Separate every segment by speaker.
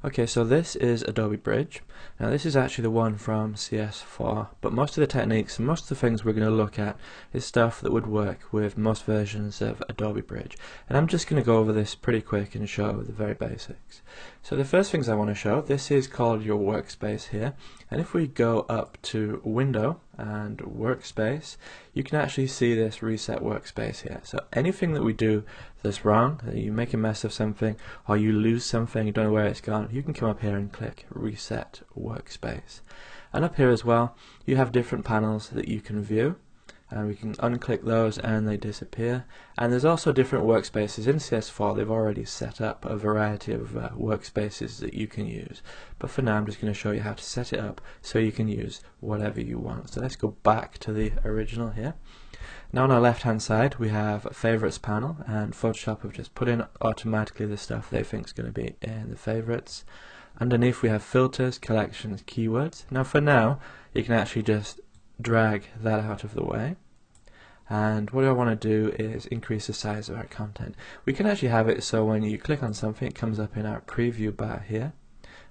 Speaker 1: Okay, so this is Adobe Bridge. Now this is actually the one from CS4, but most of the techniques and most of the things we're going to look at is stuff that would work with most versions of Adobe Bridge. And I'm just going to go over this pretty quick and show the very basics. So the first things I want to show, this is called your workspace here. And if we go up to Window and Workspace, you can actually see this reset workspace here. So anything that we do that's wrong, you make a mess of something or you lose something, you don't know where it's gone, you can come up here and click reset workspace. And up here as well you have different panels that you can view, and we can unclick those and they disappear. And there's also different workspaces in CS4. They've already set up a variety of workspaces that you can use, but for now I'm just going to show you how to set it up so you can use whatever you want. So let's go back to the original here. Now on our left hand side we have a favorites panel, and Photoshop have just put in automatically the stuff they think is going to be in the favorites. Underneath we have filters, collections, keywords. Now for now you can actually just drag that out of the way, and what I want to do is increase the size of our content. We can actually have it so when you click on something it comes up in our preview bar here,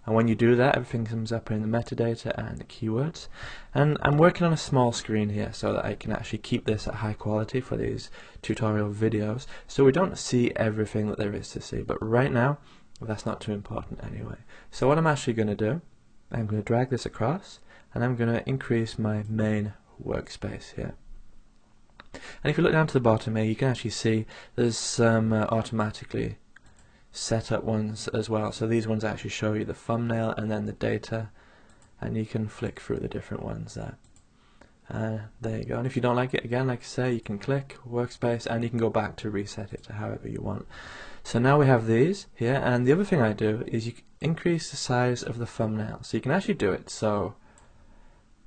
Speaker 1: and when you do that everything comes up in the metadata and the keywords. And I'm working on a small screen here so that I can actually keep this at high quality for these tutorial videos, so we don't see everything that there is to see, but right now that's not too important anyway. So what I'm actually going to do, I'm going to drag this across and I'm going to increase my main workspace here. And if you look down to the bottom here you can actually see there's some automatically set up ones as well. So these ones actually show you the thumbnail and then the data, and you can flick through the different ones there. There you go. And if you don't like it, again, like I say, you can click workspace and you can go back to reset it to however you want. So now we have these here, and the other thing I do is you increase the size of the thumbnail. So you can actually do it so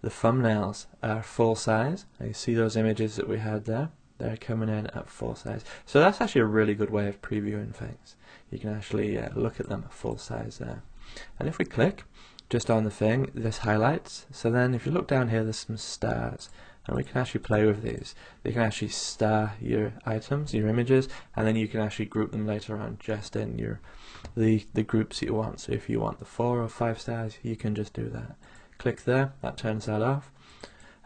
Speaker 1: the thumbnails are full size. Now you see those images that we had there, they're coming in at full size. So that's actually a really good way of previewing things. You can actually look at them at full size there. And if we click just on the thing, this highlights. So then if you look down here there's some stars, and we can actually play with these. You can actually star your items, your images, and then you can actually group them later on just in your the groups that you want. So if you want the 4 or 5 stars, you can just do that. Click there, that turns that off.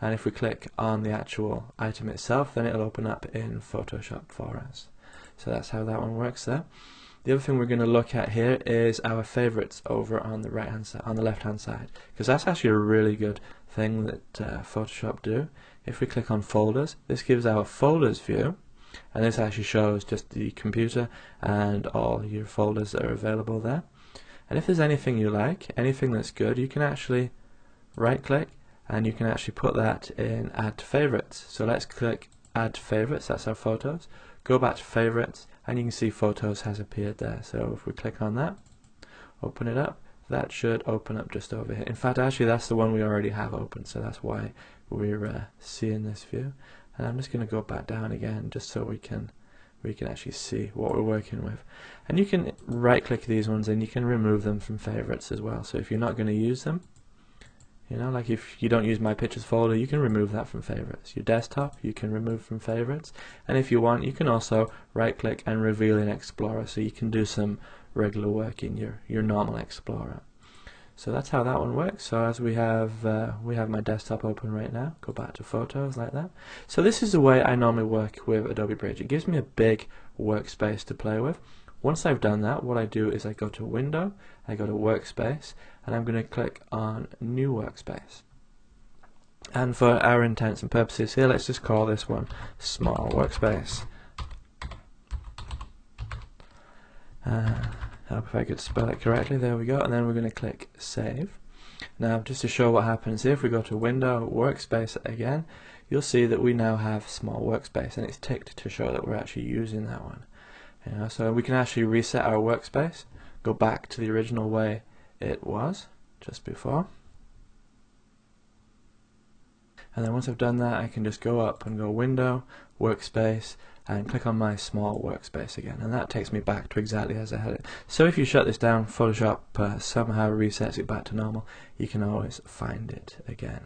Speaker 1: And if we click on the actual item itself, then it'll open up in Photoshop for us. So that's how that one works there. The other thing we're going to look at here is our favorites over on the right hand side, on the left hand side, because that's actually a really good thing that Photoshop do. If we click on folders, this gives our folders view, and this actually shows just the computer and all your folders that are available there. And if there's anything you like, anything that's good, you can actually right click and you can actually put that in add to favorites. So let's click add to favorites, that's our photos. Go back to favorites and you can see photos has appeared there. So if we click on that, open it up, that should open up just over here. In fact, actually that's the one we already have open, so that's why we're seeing this view. And I'm just going to go back down again just so we can actually see what we're working with. And you can right click these ones and you can remove them from favorites as well. So if you're not going to use them, you know, like if you don't use my pictures folder, you can remove that from favorites. Your desktop you can remove from favorites, and if you want you can also right click and reveal in Explorer, so you can do some regular work in your normal Explorer. So that's how that one works. So as we have my desktop open right now, go back to photos like that. So this is the way I normally work with Adobe Bridge. It gives me a big workspace to play with. Once I've done that, what I do is I go to Window, I go to Workspace, and I'm going to click on New Workspace. And for our intents and purposes here, let's just call this one Small Workspace. I hope if I could spell it correctly, there we go, and then we're going to click Save. Now just to show what happens here, if we go to Window, Workspace again, you'll see that we now have Small Workspace, and it's ticked to show that we're actually using that one. You know, so we can actually reset our workspace, go back to the original way it was just before, and then once I've done that I can just go up and go Window, Workspace, and click on my Small Workspace again, and that takes me back to exactly as I had it. So if you shut this down, Photoshop somehow resets it back to normal, you can always find it again.